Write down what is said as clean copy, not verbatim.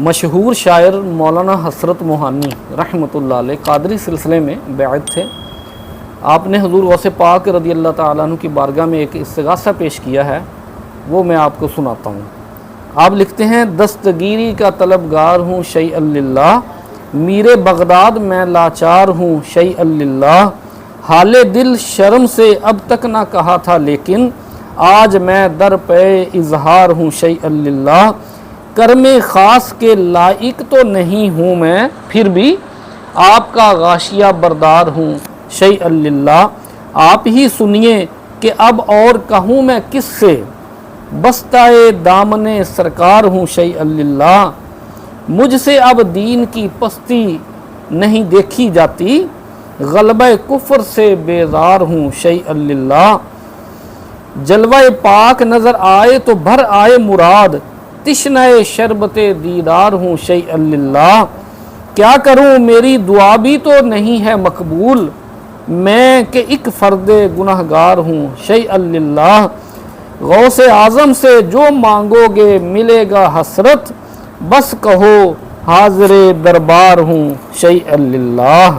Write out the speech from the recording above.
مشہور شاعر مولانا حسرت موہانی رحمۃ اللہ علیہ قادری سلسلے میں بیعت تھے۔ آپ نے حضور غوث پاک رضی اللہ تعالیٰ عنہ کی بارگاہ میں ایک استغاثہ پیش کیا ہے، وہ میں آپ کو سناتا ہوں۔ آپ لکھتے ہیں، دستگیری کا طلبگار ہوں شیئا للہ، میر بغداد میں لاچار ہوں شیئا للہ، حال دل شرم سے اب تک نہ کہا تھا لیکن آج میں در پہ اظہار ہوں شیئا للہ، کرم خاص کے لائق تو نہیں ہوں میں پھر بھی آپ کا غاشیہ بردار ہوں شیئا للہ، آپ ہی سنیے کہ اب اور کہوں میں کس سے، بستہ دامن سرکار ہوں شیئا للہ، مجھ سے اب دین کی پستی نہیں دیکھی جاتی، غلبہ کفر سے بیزار ہوں شیئا للہ، جلوہ پاک نظر آئے تو بھر آئے مراد، تشنہ شربت دیدار ہوں شیئا للہ، کیا کروں میری دعا بھی تو نہیں ہے مقبول، میں کہ ایک فرد گنہگار ہوں شیئا للہ، غوث اعظم سے جو مانگو گے ملے گا حسرت، بس کہو حاضر دربار ہوں شیئا للہ۔